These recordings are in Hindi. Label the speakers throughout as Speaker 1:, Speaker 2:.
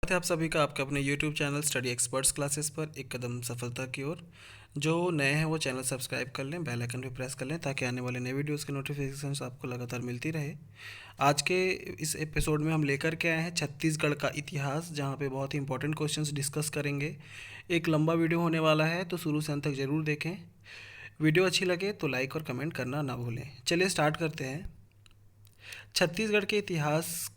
Speaker 1: है आप सभी का आपके अपने YouTube channel study experts classes पर एक कदम सफलता की ओर। जो नए हैं वो चैनल सब्सक्राइब कर लें, बेल आइकन भी प्रेस कर लें ताकि आने वाले नए वीडियोस के नोटिफिकेशंस आपको लगातार मिलती रहे। आज के इस एपिसोड में हम लेकर के आए हैं छत्तीसगढ़ का इतिहास, जहां पे बहुत ही इंपॉर्टेंट क्वेश्चंस डिस्कस करेंगे। एक लंबा वीडियो होने वाला है, तो शुरू से अंत तक ज़रूर देखें। वीडियो अच्छी लगे तो लाइक और कमेंट करना ना भूलें। चलिए स्टार्ट करते हैं। छत्तीसगढ़ के इतिहास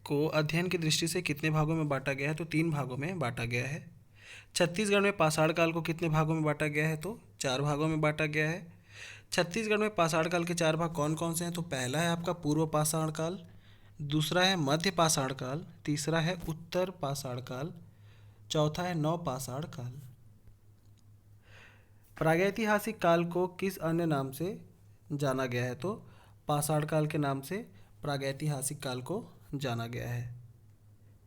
Speaker 1: को अध्ययन की दृष्टि से कितने भागों में बांटा गया है? तो 3 भागों में बांटा गया है। छत्तीसगढ़ में पाषाण काल को कितने भागों में बांटा गया है? तो 4 भागों में बांटा गया है। छत्तीसगढ़ में पाषाण काल के 4 भाग कौन कौन से हैं? तो पहला है आपका पूर्व पाषाण काल, दूसरा है मध्य पाषाण काल, तीसरा है उत्तर पाषाण काल, चौथा है नव पाषाण काल। प्रागैतिहासिक काल को किस अन्य नाम से जाना गया है? तो पाषाण काल के नाम से प्रागैतिहासिक काल को जाना गया है।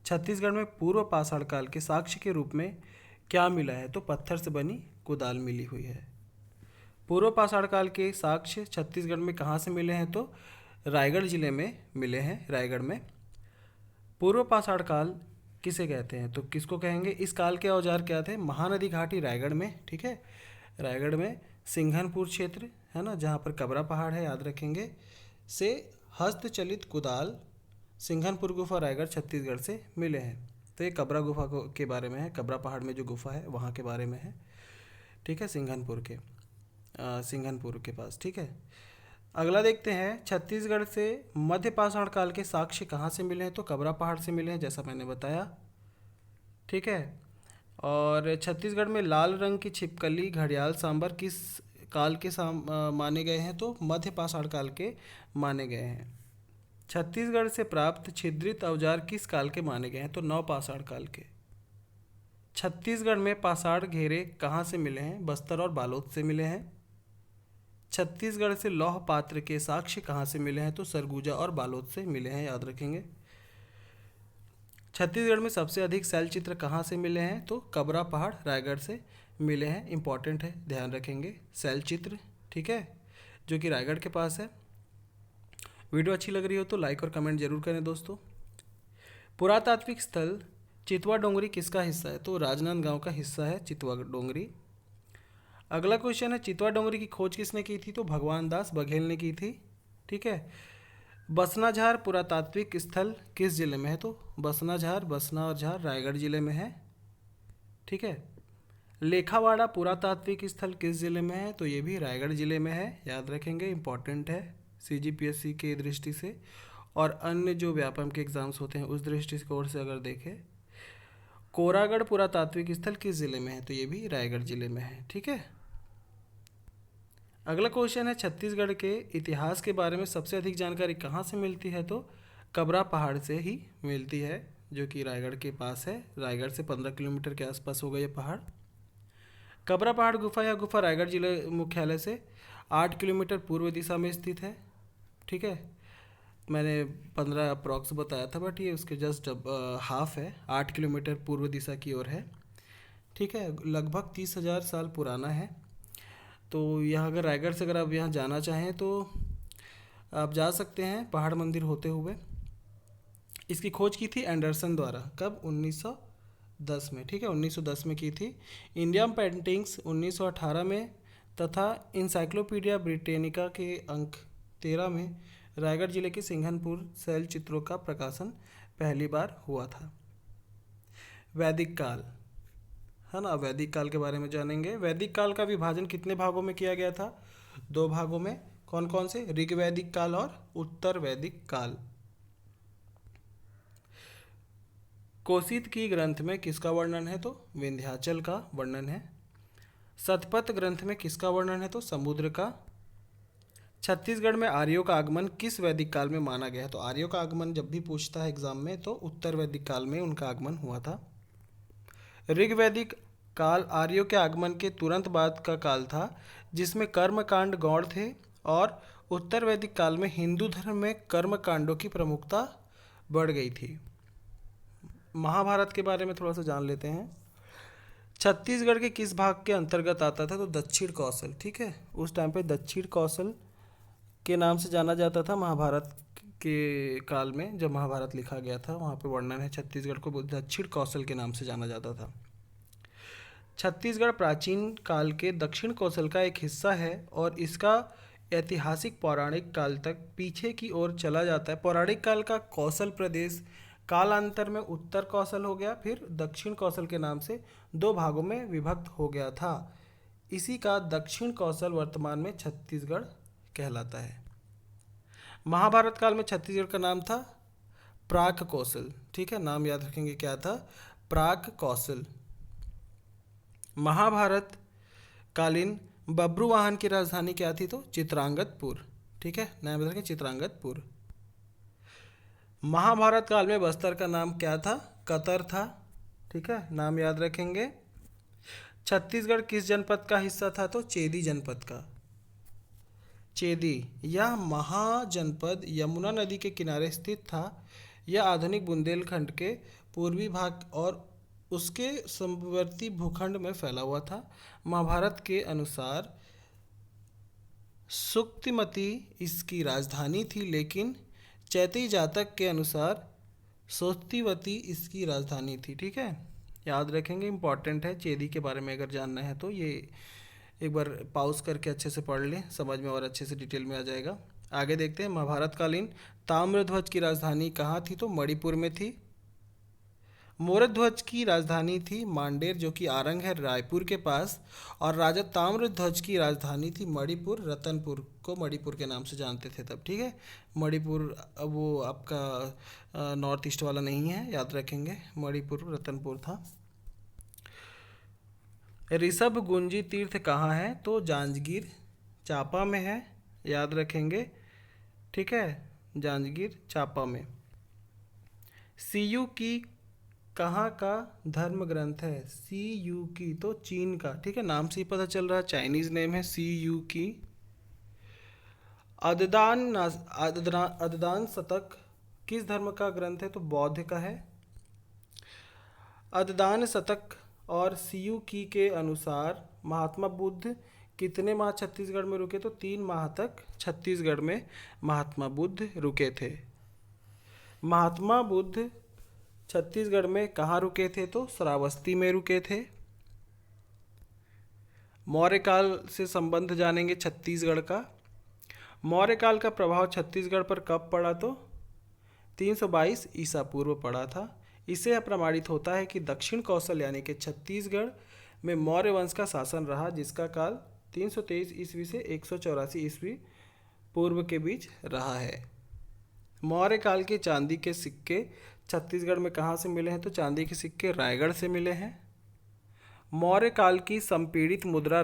Speaker 1: छत्तीसगढ़ में पूर्व पाषाण काल के साक्ष्य के रूप में क्या मिला है? तो पत्थर से बनी कुदाल मिली हुई है। पूर्व पाषाण काल के साक्ष्य छत्तीसगढ़ में कहाँ से मिले हैं? तो रायगढ़ जिले में मिले हैं, रायगढ़ में। पूर्व पाषाण काल किसे कहते हैं? तो किसको कहेंगे? इस काल के औजार क्या थे? महानदी घाटी रायगढ़ में, ठीक है, रायगढ़ में सिंघनपुर क्षेत्र है ना, जहाँ पर कबरा पहाड़ है, याद रखेंगे, से हस्तचलित कुदाल सिंघनपुर गुफा रायगढ़ छत्तीसगढ़ से मिले हैं। तो ये कबरा गुफा के बारे में है, कबरा पहाड़ में जो गुफा है वहाँ के बारे में है, ठीक है, सिंघनपुर के पास, ठीक है। अगला देखते हैं, छत्तीसगढ़ से मध्य पाषाण काल के साक्ष्य कहाँ से मिले हैं? तो कबरा पहाड़ से मिले हैं, जैसा मैंने बताया, ठीक है। और छत्तीसगढ़ में लाल रंग की छिपकली घड़ियाल सांबर किस काल के माने गए हैं? तो मध्य पाषाण काल के माने गए हैं। छत्तीसगढ़ से प्राप्त छिद्रित औजार किस काल के माने गए हैं? तो नव पाषाण काल के। छत्तीसगढ़ में पाषाण घेरे कहाँ से मिले हैं? बस्तर और बालोद से मिले हैं। छत्तीसगढ़ से लौह पात्र के साक्ष्य कहाँ से मिले हैं? तो सरगुजा और बालोद से मिले हैं, याद रखेंगे। छत्तीसगढ़ में सबसे अधिक शैल चित्र कहाँ से मिले हैं? तो कबरा पहाड़ रायगढ़ से मिले हैं, इंपॉर्टेंट है, ध्यान रखेंगे, शैल चित्र, ठीक है, जो कि रायगढ़ के पास है। वीडियो अच्छी लग रही हो तो लाइक और कमेंट जरूर करें दोस्तों। पुरातात्विक स्थल चितवा डोंगरी किसका हिस्सा है? तो राजनांदगांव का हिस्सा है चितवा डोंगरी। अगला क्वेश्चन है, चितवा डोंगरी की खोज किसने की थी? तो भगवान दास बघेल ने की थी, ठीक है। बसनाझार पुरातात्विक स्थल किस जिले में है? तो बसनाझार, बसना और झार रायगढ़ जिले में है, ठीक है। लेखावाड़ा पुरातात्विक स्थल किस जिले में है? तो ये भी रायगढ़ जिले में है, याद रखेंगे, इंपॉर्टेंट है सीजीपीएससी के दृष्टि से और अन्य जो व्यापम के एग्जाम्स होते हैं उस दृष्टिकोण से अगर देखें। कोरागढ़ पुरातात्विक स्थल किस जिले में है? तो ये भी रायगढ़ जिले में है, ठीक है। अगला क्वेश्चन है, छत्तीसगढ़ के इतिहास के बारे में सबसे अधिक जानकारी कहाँ से मिलती है? तो कबरा पहाड़ से ही मिलती है, जो कि रायगढ़ के पास है। रायगढ़ से 15 किलोमीटर के आसपास होगा ये पहाड़। कबरा पहाड़ गुफा या गुफा रायगढ़ जिले मुख्यालय से 8 किलोमीटर पूर्व दिशा में स्थित है, ठीक है। मैंने 15 अप्रॉक्स बताया था, बट ये उसके जस्ट हाफ है, 8 किलोमीटर पूर्व दिशा की ओर है, ठीक है। लगभग 30,000 साल पुराना है। तो यह अगर रायगढ़ से अगर आप यहाँ जाना चाहें तो आप जा सकते हैं पहाड़ मंदिर होते हुए। इसकी खोज की थी एंडरसन द्वारा, कब? 1910 में, ठीक है, 1910 में की थी। इंडिया पेंटिंग्स 1918 में तथा इंसाइक्लोपीडिया ब्रिटेनिका के अंक 13 में रायगढ़ जिले के सिंघनपुर शैल चित्रों का प्रकाशन पहली बार हुआ था। वैदिक काल है ना, वैदिक काल के बारे में जानेंगे। वैदिक काल का विभाजन कितने भागों में किया गया था? 2 भागों में। कौन कौन से? ऋग्वैदिक काल और उत्तर वैदिक काल। कोशित की ग्रंथ में किसका वर्णन है? तो विंध्याचल का वर्णन है। शतपथ ग्रंथ में किसका वर्णन है? तो समुद्र का। छत्तीसगढ़ में आर्यों का आगमन किस वैदिक काल में माना गया है? तो आर्यों का आगमन जब भी पूछता है एग्जाम में तो उत्तर वैदिक काल में उनका आगमन हुआ था। ऋग्वैदिक काल आर्यों के आगमन के तुरंत बाद का काल था, जिसमें कर्मकांड गौण थे, और उत्तर वैदिक काल में हिंदू धर्म में कर्मकांडों की प्रमुखता बढ़ गई थी। महाभारत के बारे में थोड़ा सा जान लेते हैं। छत्तीसगढ़ के किस भाग के अंतर्गत आता था? तो दक्षिण कौशल, ठीक है, उस टाइम पे दक्षिण कौशल के नाम से जाना जाता था महाभारत के काल में जब महाभारत लिखा गया था, वहाँ पे वर्णन है छत्तीसगढ़ को दक्षिण कौशल के नाम से जाना जाता था। छत्तीसगढ़ प्राचीन काल के दक्षिण कौशल का एक हिस्सा है और इसका ऐतिहासिक पौराणिक काल तक पीछे की ओर चला जाता है। पौराणिक काल का कौशल प्रदेश कालांतर में उत्तर कौशल हो गया, फिर दक्षिण कौशल के नाम से दो भागों में विभक्त हो गया था। इसी का दक्षिण कौशल वर्तमान में छत्तीसगढ़ कहलाता है। महाभारत काल में छत्तीसगढ़ का नाम था प्राक कौशल। ठीक है, नाम याद रखेंगे क्या था, प्राक कौशल। महाभारत कालीन बब्रुवाहन की राजधानी क्या थी, तो चित्रांगतपुर। ठीक है, नाम याद रखें, चित्रांगतपुर। महाभारत काल में बस्तर का नाम क्या था, कतर था। ठीक है, नाम याद रखेंगे। छत्तीसगढ़ किस जनपद का हिस्सा था, तो चेदी जनपद का। चेदी यह महाजनपद यमुना नदी के किनारे स्थित था। यह आधुनिक बुंदेलखंड के पूर्वी भाग और उसके समवर्ती भूखंड में फैला हुआ था। महाभारत के अनुसार सुक्तिमती इसकी राजधानी थी, लेकिन चैती जातक के अनुसार सोस्तिवती इसकी राजधानी थी। ठीक है, याद रखेंगे, इंपॉर्टेंट है। चेदी के बारे में अगर जानना है तो ये एक बार पॉज करके अच्छे से पढ़ लें, समझ में और अच्छे से डिटेल में आ जाएगा। आगे देखते हैं, महाभारत कालीन ताम्रध्वज की राजधानी कहाँ थी, तो मणिपुर में थी। मोरध्वज की राजधानी थी मांडेर, जो कि आरंग है रायपुर के पास। और राजा ताम्रध्वज की राजधानी थी मणिपुर, रतनपुर को मणिपुर के नाम से जानते थे तब। ठीक है, मणिपुर वो आपका नॉर्थ ईस्ट वाला नहीं है, याद रखेंगे, मणिपुर रतनपुर था। ऋषभ गुंजी तीर्थ कहाँ है, तो जांजगीर चांपा में है, याद रखेंगे। ठीक है, जांजगीर चांपा में। सीयू की कहाँ का धर्म ग्रंथ है, सी यू की, तो चीन का। ठीक है, नाम से ही पता चल रहा है, चाइनीज नेम है सी यू की। अददान शतक किस धर्म का ग्रंथ है, तो बौद्ध का है। अददान शतक और सी यू की के अनुसार महात्मा बुद्ध कितने माह छत्तीसगढ़ में रुके, तो 3 माह तक छत्तीसगढ़ में महात्मा बुद्ध रुके थे। महात्मा बुद्ध छत्तीसगढ़ में कहाँ रुके थे, तो श्रावस्ती में रुके थे। मौर्य काल से संबंध जानेंगे छत्तीसगढ़ का। मौर्य काल का प्रभाव छत्तीसगढ़ पर कब पड़ा, तो 322 ईसा पूर्व पड़ा था। इससे यह प्रमाणित होता है कि दक्षिण कौशल यानी कि छत्तीसगढ़ में मौर्य वंश का शासन रहा, जिसका काल 323 ईस्वी से 184 ईस्वी पूर्व के बीच रहा है। मौर्य काल के चांदी के सिक्के छत्तीसगढ़ में कहाँ से मिले हैं, तो चांदी के सिक्के रायगढ़ से मिले हैं। मौर्य काल की संपीड़ित मुद्रा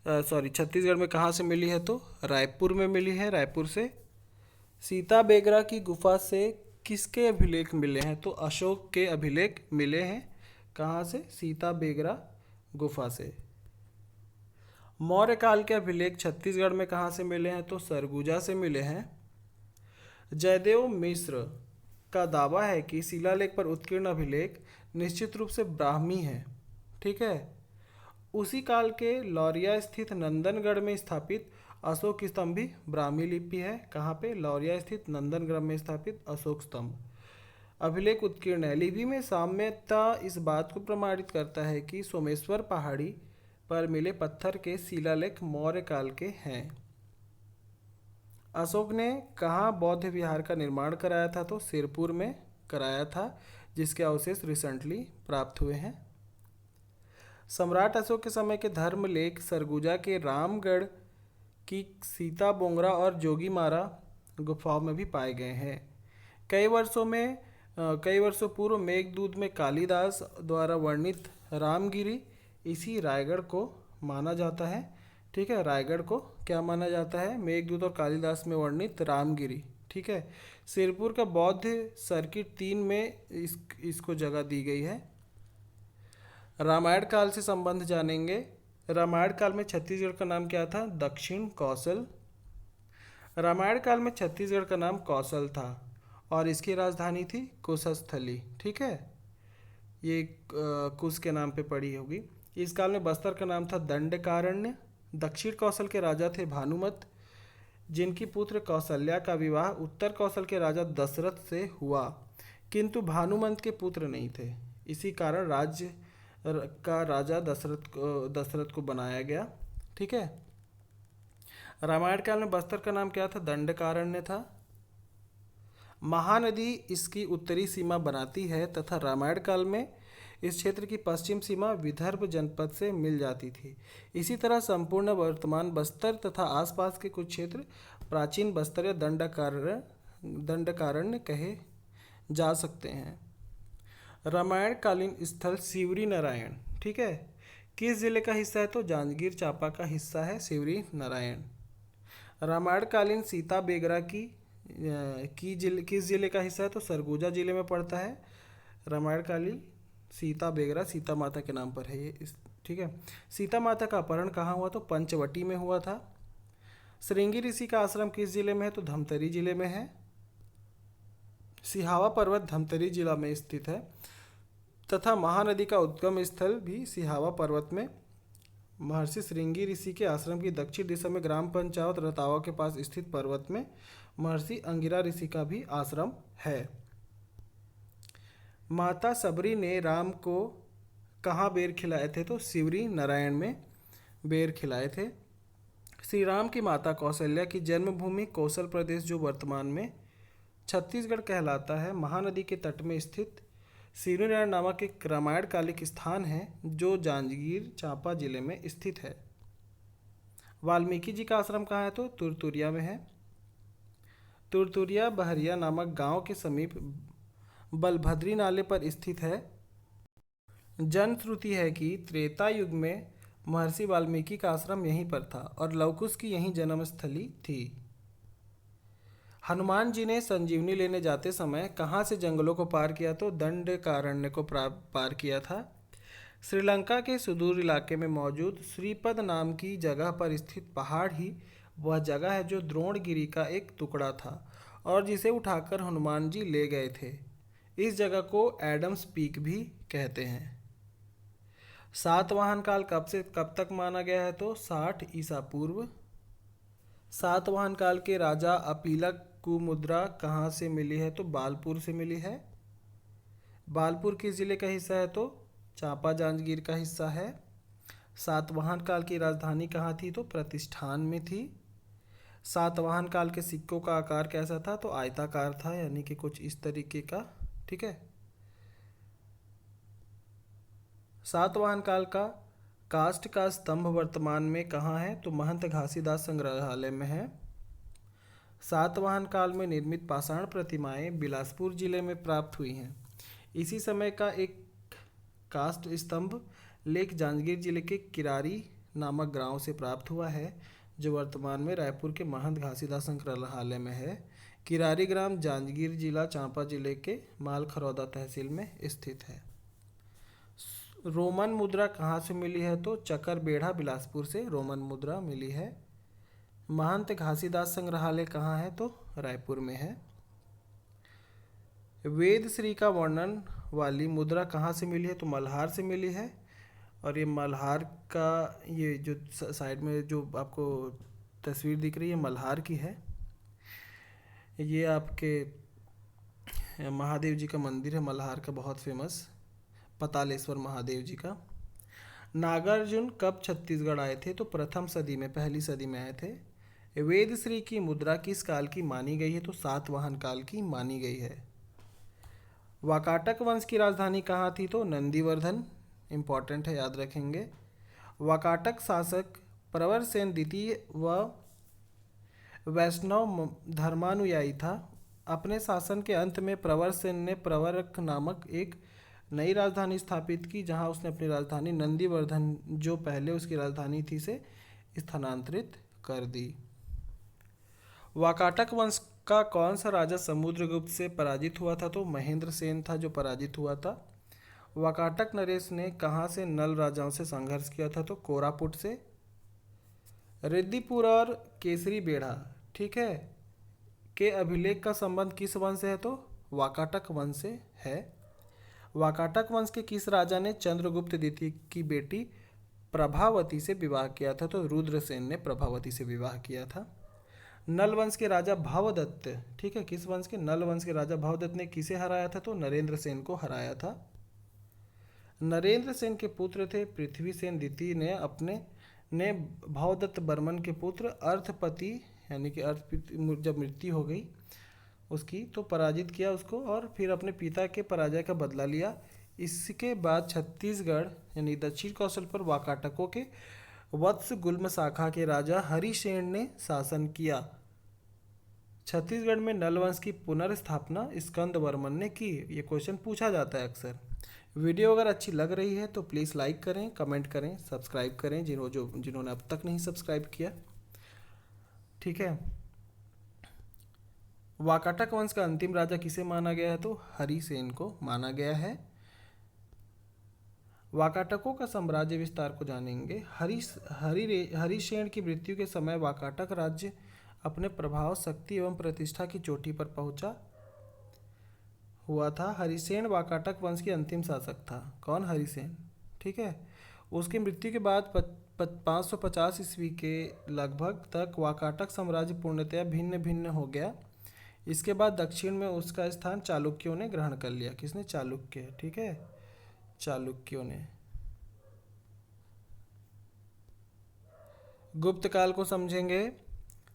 Speaker 1: छत्तीसगढ़ में कहाँ से मिली है, तो रायपुर में मिली है, रायपुर से। सीता बेगरा की गुफा से किसके अभिलेख मिले हैं, तो अशोक के अभिलेख मिले हैं। कहाँ से, सीता बेगरा गुफा से। मौर्य काल के अभिलेख छत्तीसगढ़ में कहाँ से मिले हैं, तो सरगुजा से मिले हैं। जयदेव मिश्र का दावा है कि शिलालेख पर उत्कीर्ण अभिलेख निश्चित रूप से ब्राह्मी है। ठीक है, उसी काल के लौरिया स्थित नंदनगढ़ में स्थापित अशोक स्तंभ भी ब्राह्मी लिपि है। कहाँ पे, लौरिया स्थित नंदनगढ़ में स्थापित अशोक स्तंभ अभिलेख उत्कीर्ण है। लिपि में साम्यता इस बात को प्रमाणित करता है कि सोमेश्वर पहाड़ी पर मिले पत्थर के शिलालेख मौर्य काल के हैं। अशोक ने कहाँ बौद्ध विहार का निर्माण कराया था, तो सिरपुर में कराया था, जिसके अवशेष रिसेंटली प्राप्त हुए हैं। सम्राट अशोक के समय के धर्मलेख सरगुजा के रामगढ़ की सीता बोंगरा और जोगीमारा गुफाओं में भी पाए गए हैं। कई वर्षों पूर्व मेघदूत में कालिदास द्वारा वर्णित रामगिरी इसी रायगढ़ को माना जाता है। ठीक है, रायगढ़ को क्या माना जाता है, मेघदूत और कालिदास में वर्णित रामगिरी। ठीक है, सिरपुर का बौद्ध सर्किट 3 में इसको जगह दी गई है। रामायण काल से संबंध जानेंगे। रामायण काल में छत्तीसगढ़ का नाम क्या था, दक्षिण कौशल। रामायण काल में छत्तीसगढ़ का नाम कौशल था और इसकी राजधानी थी कुशस्थली। ठीक है, ये कुश के नाम पे पड़ी होगी। इस काल में बस्तर का नाम था दंडकारण्य। दक्षिण कौशल के राजा थे भानुमत। जिनकी पुत्र कौशल्या का विवाह उत्तर कौशल के राजा दशरथ से हुआ, किंतु भानुमंत के पुत्र नहीं थे। इसी कारण राज्य का राजा दशरथ को बनाया गया। ठीक है। रामायण काल में बस्तर का नाम क्या था? दंडकारण्य था। महानदी इसकी उत्तरी सीमा बनाती है तथा रामायण काल में इस क्षेत्र की पश्चिम सीमा विदर्भ जनपद से मिल जाती थी। इसी तरह संपूर्ण वर्तमान बस्तर तथा आसपास के कुछ क्षेत्र प्राचीन बस्तर या दंडकारण्य कहे जा सकते हैं। रामायण कालीन स्थल सिवरी नारायण, ठीक है, किस जिले का हिस्सा है? तो जांजगीर चांपा का हिस्सा है सिवरी नारायण। रामायण कालीन सीता बेगरा किस जिले का हिस्सा है? तो सरगुजा जिले में पड़ता है। रामायण कालीन सीता बेगरा सीता माता के नाम पर है ये ठीक है। सीता माता का अपहरण कहाँ हुआ? तो पंचवटी में हुआ था। श्रृंगी ऋषि का आश्रम किस जिले में है? तो धमतरी जिले में है। सिहावा पर्वत धमतरी जिला में स्थित है तथा महानदी का उद्गम स्थल भी सिहावा पर्वत में महर्षि श्रृंगी ऋषि के आश्रम की दक्षिण दिशा में ग्राम पंचायत रतावा के पास स्थित पर्वत में महर्षि अंगिरा ऋषि का भी आश्रम है। माता सबरी ने राम को कहाँ बेर खिलाए थे? तो सिवरी नारायण में बेर खिलाए थे। श्री राम की माता कौशल्या की जन्मभूमि कौशल प्रदेश जो वर्तमान में छत्तीसगढ़ कहलाता है, महानदी के तट में स्थित सिवरी नारायण नामक एक रामायण कालिक स्थान है जो जांजगीर चांपा जिले में स्थित है। वाल्मीकि जी का आश्रम कहाँ है? तो तुरतुरिया में है। तुरतुरिया बहरिया नामक गांव के समीप बलभद्री नाले पर स्थित है। जनश्रुति है कि त्रेता युग में महर्षि वाल्मीकि का आश्रम यहीं पर था और लवकुश की यहीं जन्मस्थली थी। हनुमान जी ने संजीवनी लेने जाते समय कहाँ से जंगलों को पार किया? तो दंडकारण्य को पार किया था। श्रीलंका के सुदूर इलाके में मौजूद श्रीपद नाम की जगह पर स्थित पहाड़ ही वह जगह है जो द्रोणगिरी का एक टुकड़ा था और जिसे उठाकर हनुमान जी ले गए थे। इस जगह को एडम्स पीक भी कहते हैं। सातवाहन काल कब से कब तक माना गया है? तो 60 ईसा पूर्व। सातवाहन काल के राजा अपीलक को मुद्रा कहाँ से मिली है? तो बालपुर से मिली है। बालपुर किस जिले का हिस्सा है? तो चांपा जांजगीर का हिस्सा है। सातवाहन काल की राजधानी कहाँ थी? तो प्रतिष्ठान में थी। सातवाहन काल के सिक्कों का आकार कैसा था? तो आयताकार था, यानी कि कुछ इस तरीके का। ठीक है। सातवाहन काल का काष्ठ का स्तंभ वर्तमान में कहाँ है? तो महंत घासीदास संग्रहालय में है। सातवाहन काल में निर्मित पाषाण प्रतिमाएं बिलासपुर जिले में प्राप्त हुई हैं। इसी समय का एक काष्ठ स्तंभ लेक जांजगीर जिले के किरारी नामक गांव से प्राप्त हुआ है जो वर्तमान में रायपुर के महंत घासीदास संग्रहालय में है। किरारी ग्राम जांजगीर जिला चांपा जिले के मालखरौदा तहसील में स्थित है। रोमन मुद्रा कहाँ से मिली है? तो चकरबेढ़ा बिलासपुर से रोमन मुद्रा मिली है। महंत घासीदास संग्रहालय कहाँ है? तो रायपुर में है। वेद श्री का वर्णन वाली मुद्रा कहाँ से मिली है? तो मल्हार से मिली है। और ये मल्हार का ये जो साइड में जो आपको तस्वीर दिख रही है मल्हार की है। ये आपके महादेव जी का मंदिर है मल्हार का, बहुत फेमस, पतालेश्वर महादेव जी का। नागार्जुन कब छत्तीसगढ़ आए थे? तो प्रथम सदी में, पहली सदी में आए थे। वेद श्री की मुद्रा किस काल की मानी गई है? तो सातवाहन काल की मानी गई है। वाकाटक वंश की राजधानी कहाँ थी? तो नंदीवर्धन। इम्पॉर्टेंट है, याद रखेंगे। वाकाटक शासक प्रवर सेन द्वितीय व वैष्णव धर्मानुयायी था। अपने शासन के अंत में प्रवर सेन ने प्रवरक नामक एक नई राजधानी स्थापित की जहां उसने अपनी राजधानी नंदीवर्धन जो पहले उसकी राजधानी थी से स्थानांतरित कर दी। वाकाटक वंश का कौन सा राजा समुद्रगुप्त से पराजित हुआ था? तो महेंद्र सेन था जो पराजित हुआ था। वाकाटक नरेश ने कहाँ से नल राजाओं से संघर्ष किया था? तो कोरापुट से। रिद्धिपुर और केसरी बेढ़ा, ठीक है, के अभिलेख का संबंध किस वंश से है? तो वाकाटक वंश से है। वाकाटक वंश के किस राजा ने चंद्रगुप्त द्वितीय की बेटी प्रभावती से विवाह किया था? तो रुद्रसेन ने प्रभावती से विवाह किया था। नल वंश के राजा भवदत्त, ठीक है, किस वंश के? नल वंश के राजा भवदत्त ने किसे हराया था? तो नरेंद्र सेन को हराया था। नरेंद्र सेन के पुत्र थे पृथ्वी सेन द्वितीय ने भवदत्त बर्मन के पुत्र अर्थपति, यानी कि अर्थपति जब मृत्यु हो गई उसकी, तो पराजित किया उसको और फिर अपने पिता के पराजय का बदला लिया। इसके बाद छत्तीसगढ़ यानी दक्षिण कौशल पर वाकाटकों के वत्स गुल्म शाखा के राजा हरिसेन ने शासन किया। छत्तीसगढ़ में नलवंश की पुनर्स्थापना स्कंद वर्मन ने की। ये क्वेश्चन पूछा जाता है अक्सर। वीडियो अगर अच्छी लग रही है तो प्लीज़ लाइक करें, कमेंट करें, सब्सक्राइब करें जिन्होंने अब तक नहीं सब्सक्राइब किया, ठीक है। वाकाटक वंश का अंतिम राजा किसे माना गया है? तो हरिसेन को माना गया है। वाकाटकों का साम्राज्य विस्तार को जानेंगे। हरिसेन की मृत्यु के समय वाकाटक राज्य अपने प्रभाव, शक्ति एवं प्रतिष्ठा की चोटी पर पहुंचा हुआ था। हरिसेन वाकाटक वंश के अंतिम शासक था। कौन? हरिसेन, ठीक है। उसकी मृत्यु के बाद 550 ईस्वी के लगभग तक वाकाटक साम्राज्य पूर्णतया भिन्न भिन्न हो गया। इसके बाद दक्षिण में उसका स्थान चालुक्यों ने ग्रहण कर लिया। किसने? चालुक्य, ठीक है, चालुक्यों ने। गुप्त काल को समझेंगे।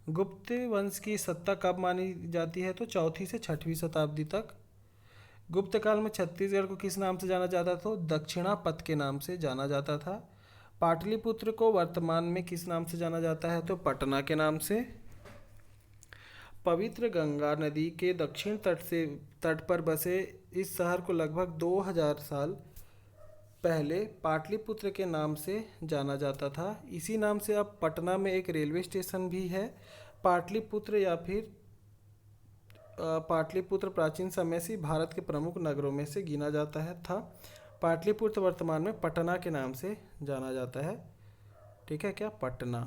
Speaker 1: गुप्त वंश की सत्ता कब मानी जाती है? तो 4वीं से 6वीं शताब्दी तक। गुप्त काल में छत्तीसगढ़ को किस नाम से जाना जाता था? दक्षिणापथ के नाम से जाना जाता था। पाटलिपुत्र को वर्तमान में किस नाम से जाना जाता है? तो पटना के नाम से। पवित्र गंगा नदी के दक्षिण तट पर बसे इस शहर को लगभग 2000 साल पहले पाटलिपुत्र के नाम से जाना जाता था। इसी नाम से अब पटना में एक रेलवे स्टेशन भी है। पाटलिपुत्र या फिर पाटलिपुत्र प्राचीन समय से भारत के प्रमुख नगरों में से गिना जाता है था। पाटलिपुत्र वर्तमान में पटना के नाम से जाना जाता है, ठीक है, क्या? पटना।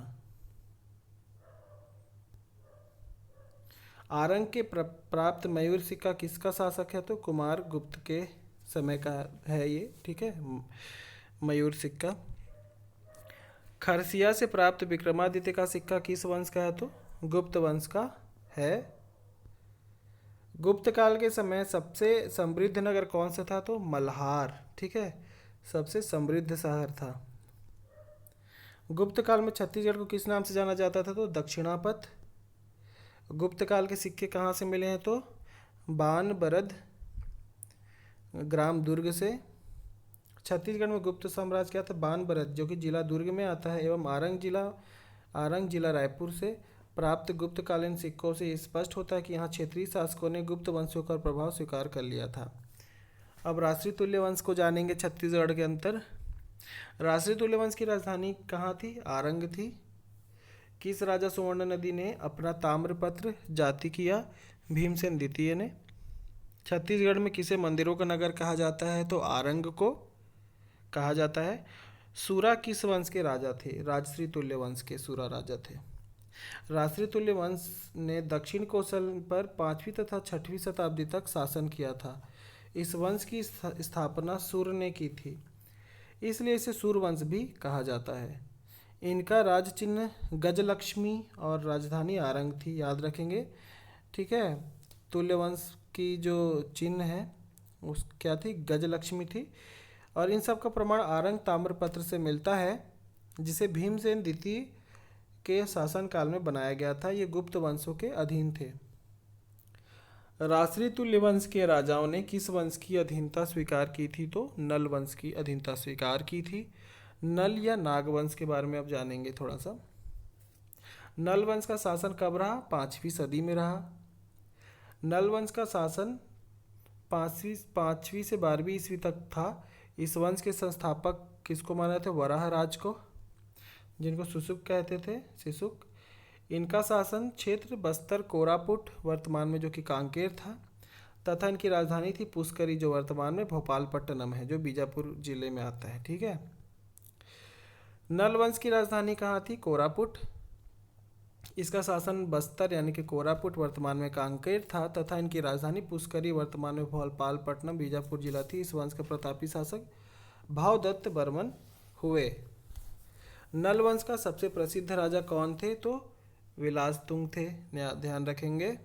Speaker 1: आरंग के प्राप्त मयूर सिक्का किसका शासक है? तो कुमार गुप्त के समय का है ये, ठीक है, मयूर सिक्का। खरसिया से प्राप्त विक्रमादित्य का सिक्का किस वंश का है? तो गुप्त वंश का है। गुप्त काल के समय सबसे समृद्ध नगर कौन सा था? तो मल्हार, ठीक है, सबसे समृद्ध शहर था। गुप्त काल में छत्तीसगढ़ को किस नाम से जाना जाता था? तो दक्षिणापथ। गुप्त काल के सिक्के कहाँ से मिले हैं? तो बानबरद ग्राम दुर्ग से। छत्तीसगढ़ में गुप्त साम्राज्य क्या था? बानबरद, जो कि जिला दुर्ग में आता है, एवं आरंग जिला रायपुर से प्राप्त गुप्तकालीन सिक्कों से स्पष्ट होता है कि यहाँ क्षेत्रीय शासकों ने गुप्त वंशों का प्रभाव स्वीकार कर लिया था। अब राष्ट्रीय तुल्य वंश को जानेंगे छत्तीसगढ़ के अंतर। राष्ट्रीय तुल्य वंश की राजधानी कहाँ थी? आरंग थी। किस राजा सुवर्ण नदी ने अपना ताम्रपत्र जारी किया? भीमसेन द्वितीय ने। छत्तीसगढ़ में किसे मंदिरों का नगर कहा जाता है? तो आरंग को कहा जाता है। सूरा किस वंश के राजा थे? राजश्री तुल्य वंश के सूरा राजा थे। राष्ट्रीय तुल्य वंश ने दक्षिण कौशल पर 5वीं तथा 6वीं शताब्दी तक शासन किया था। इस वंश की स्थापना सूर ने की थी, इसलिए इसे सूरवंश भी कहा जाता है। इनका राज चिन्ह गजलक्ष्मी और राजधानी आरंग थी, याद रखेंगे, ठीक है। तुल्य वंश की जो चिन्ह है उस क्या थी? गजलक्ष्मी थी। और इन सब का प्रमाण आरंग ताम्रपत्र से मिलता है, जिसे भीमसेन द्वितीय के शासनकाल में बनाया गया था। ये गुप्त वंशों के अधीन थे। राष्ट्रीय तुल्य वंश के राजाओं ने किस वंश की अधीनता स्वीकार की थी? तो नल वंश की अधीनता स्वीकार की थी। नल या नाग वंश के बारे में अब जानेंगे थोड़ा सा। नल वंश का शासन कब रहा? 5वीं सदी में रहा। नल वंश का शासन 5वीं से 12वीं ईस्वी तक था। इस वंश के संस्थापक किसको माना थे? वराह राज को, जिनको सुसुक कहते थे, शिशुक। इनका शासन क्षेत्र बस्तर, कोरापुट वर्तमान में जो कि कांकेर था, तथा इनकी राजधानी थी पुष्करी, जो वर्तमान में भोपालपट्टनम है, जो बीजापुर जिले में आता है, ठीक है। नल वंश की राजधानी कहाँ थी? कोरापुट। इसका शासन बस्तर यानी कि कोरापुट वर्तमान में कांकेर था, तथा इनकी राजधानी पुष्करी वर्तमान में भोपालपट्टनम बीजापुर जिला थी। इस वंश के प्रतापी शासक भावदत्त बर्मन हुए। नल वंश का सबसे प्रसिद्ध राजा कौन थे? तो विलास तुंग थे, ध्यान रखेंगे।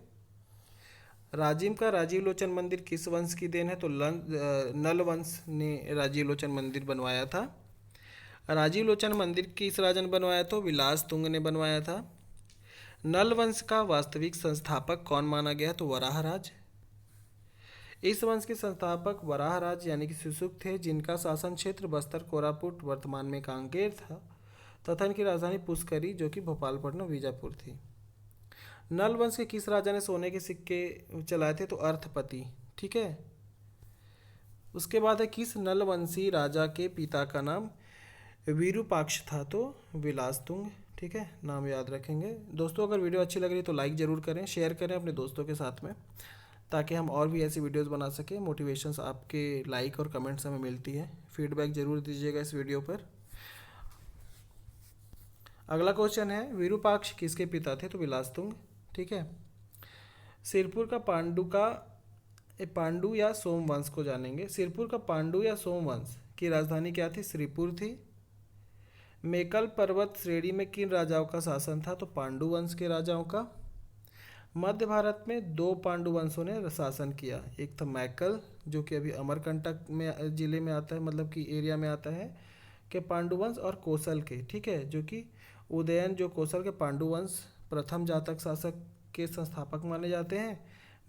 Speaker 1: राजिम का राजीव लोचन मंदिर किस वंश की देन है? तो नल वंश ने राजीव लोचन मंदिर बनवाया था। राजीव लोचन मंदिर किस राजा ने बनवाया? तो विलास तुंग ने बनवाया था। नल वंश का वास्तविक संस्थापक कौन माना गया? तो वराहराज। इस वंश के संस्थापक वराहराज यानी कि शुशुक थे, जिनका शासन क्षेत्र बस्तर, कोरापुट वर्तमान में कांकेर था तथा इनकी राजधानी पुष्करी जो कि भोपालपट्टनम बीजापुर थी। नल वंश के किस राजा ने सोने के सिक्के चलाए थे? तो अर्थपति। ठीक है। उसके बाद है किस नलवंशी राजा के पिता का नाम विरूपाक्ष था? तो विलास तुंग। ठीक है, नाम याद रखेंगे। दोस्तों अगर वीडियो अच्छी लग रही है तो लाइक ज़रूर करें, शेयर करें अपने दोस्तों के साथ में, ताकि हम और भी ऐसी वीडियोस बना सकें। मोटिवेशंस आपके लाइक और कमेंट्स हमें मिलती है। फीडबैक ज़रूर दीजिएगा इस वीडियो पर। अगला क्वेश्चन है विरूपाक्ष किसके पिता थे? तो विलास तुंग। ठीक है। सिरपुर का पांडु या सोमवंश को जानेंगे। सिरपुर का पांडु या सोमवंश की राजधानी क्या थी? श्रीपुर थी। मेकल पर्वत श्रेणी में किन राजाओं का शासन था? तो पांडु वंश के राजाओं का। मध्य भारत में दो पांडु वंशों ने शासन किया, एक था मैकल जो कि अभी अमरकंटक में जिले में आता है, मतलब कि एरिया में आता है के पांडु वंश, और कौशल के, ठीक है, जो कि उदयन जो कौशल के पांडु वंश प्रथम जातक शासक के संस्थापक माने जाते हैं।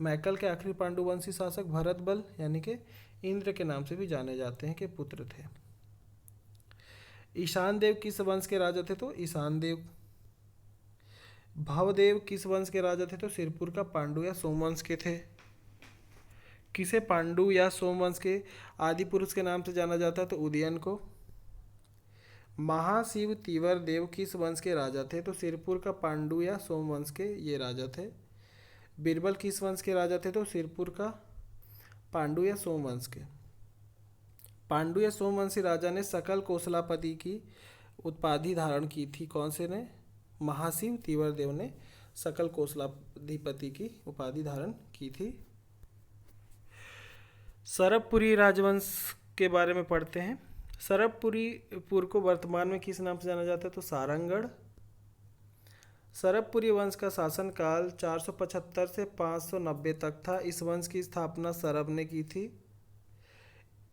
Speaker 1: मैकल के आखिरी पांडुवंशी शासक भरत बल यानी कि इंद्र के नाम से भी जाने जाते हैं के पुत्र थे। ईशान देव किस वंश के राजा थे? तो ईशान देव। भवदेव किस वंश के राजा थे? तो सिरपुर का पांडु या सोमवंश के थे। किसे पांडु या सोमवंश के आदि पुरुष के नाम से जाना जाता है? तो उदयन को। महाशिव तीवर देव किस वंश के राजा थे? तो सिरपुर का पांडु या सोमवंश के ये राजा थे। बीरबल किस वंश के राजा थे? तो सिरपुर का पांडु या सोमवंश के। पांडु या सोमवंशी राजा ने सकल कौशलापति की उपाधि धारण की थी, कौन से ने? महाशिव तीवर देव ने सकल कौशलाधिपति की उपाधि धारण की थी। सरबपुरी राजवंश के बारे में पढ़ते हैं। सरबपुर को वर्तमान में किस नाम से जाना जाता है? तो सारंगढ़। सरबपुरी वंश का शासनकाल 475 से 590 तक था। इस वंश की स्थापना सरब ने की थी।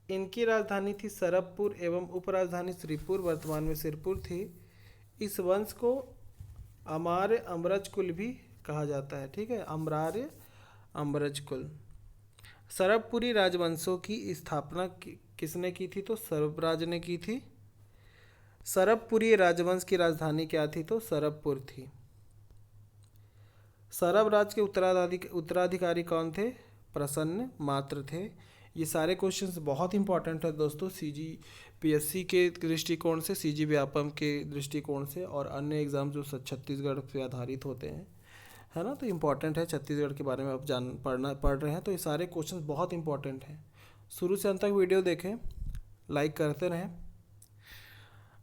Speaker 1: इनकी राजधानी थी सरबपुर एवं उपराजधानी श्रीपुर, वर्तमान में सिरपुर थी। इस वंश को अमार्य अम्रज कुल भी कहा जाता है। ठीक है, अम्रार्य अम्रज कुल। सरबपुरी राजवंशों की स्थापना किसने की थी? तो सरबराज ने की थी। सरबपुरी राजवंश की राजधानी क्या थी? तो सरबपुर थी। सरब राज के उत्तराधिकारी कौन थे? प्रसन्न मात्र थे। ये सारे क्वेश्चंस बहुत इंपॉर्टेंट है दोस्तों, CGPSC के दृष्टिकोण से, CG व्यापम के दृष्टिकोण से, और अन्य एग्ज़ाम जो छत्तीसगढ़ पे आधारित होते हैं, है ना, तो इम्पॉर्टेंट है। छत्तीसगढ़ के बारे में आप पढ़ रहे हैं तो ये सारे क्वेश्चंस बहुत इंपॉर्टेंट हैं। शुरू से अंत तक वीडियो देखें, लाइक करते रहें।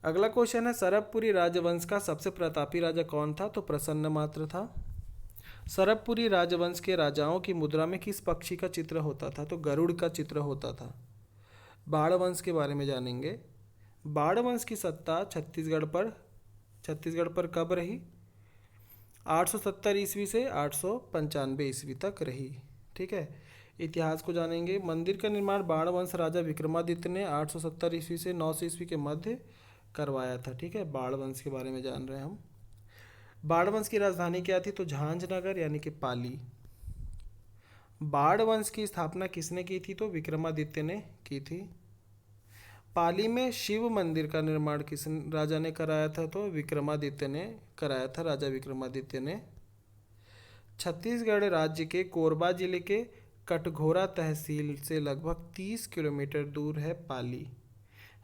Speaker 1: अगला क्वेश्चन है सरबपुरी राजवंश का सबसे प्रतापी राजा कौन था? तो प्रसन्न मात्र था। सरबपुरी राजवंश के राजाओं की मुद्रा में किस पक्षी का चित्र होता था? तो गरुड़ का चित्र होता था। बाण वंश के बारे में जानेंगे। बाण वंश की सत्ता छत्तीसगढ़ पर कब रही? 870 ईस्वी से 895 ईस्वी तक रही। ठीक है। इतिहास को जानेंगे। मंदिर का निर्माण बाण वंश राजा विक्रमादित्य ने 870 ईस्वी से 900 ईस्वी के मध्य करवाया था। ठीक है, बाण वंश के बारे में जान रहे हैं हम। बाण वंश की राजधानी क्या थी? तो झांझनगर यानी कि पाली। बाण वंश की स्थापना किसने की थी? तो विक्रमादित्य ने की थी। पाली में शिव मंदिर का निर्माण किस राजा ने कराया था? तो विक्रमादित्य ने कराया था, राजा विक्रमादित्य ने। छत्तीसगढ़ राज्य के कोरबा जिले के कटघोरा तहसील से लगभग 30 किलोमीटर दूर है पाली,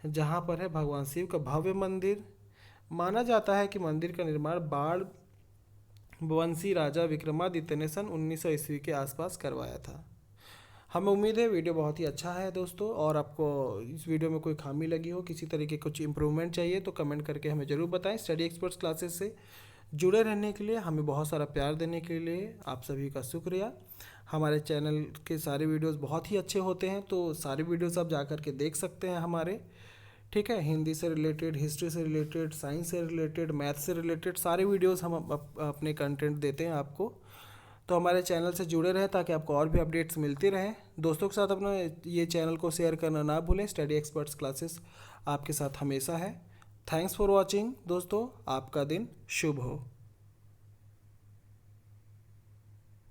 Speaker 1: जहाँ पर है भगवान शिव का भव्य मंदिर। माना जाता है कि मंदिर का निर्माण बाण वंशी राजा विक्रमादित्य ने सन 1900 ईस्वी के आसपास करवाया था। हमें उम्मीद है वीडियो बहुत ही अच्छा है दोस्तों, और आपको इस वीडियो में कोई खामी लगी हो, किसी तरीके कुछ इम्प्रूवमेंट चाहिए तो कमेंट करके हमें ज़रूर बताएं। स्टडी एक्सपर्ट्स क्लासेस से जुड़े रहने के लिए, हमें बहुत सारा प्यार देने के लिए आप सभी का शुक्रिया। हमारे चैनल के सारे वीडियोस बहुत ही अच्छे होते हैं, तो सारे वीडियोस आप जा कर के देख सकते हैं हमारे। ठीक है। हिंदी से रिलेटेड, हिस्ट्री से रिलेटेड, साइंस से रिलेटेड, मैथ से रिलेटेड सारे वीडियोस हम अपने कंटेंट देते हैं आपको। तो हमारे चैनल से जुड़े रहें ताकि आपको और भी अपडेट्स मिलती रहें। दोस्तों के साथ अपना ये चैनल को शेयर करना ना भूलें। स्टडी एक्सपर्ट्स क्लासेस आपके साथ हमेशा है। थैंक्स फॉर वॉचिंग दोस्तों, आपका दिन शुभ हो।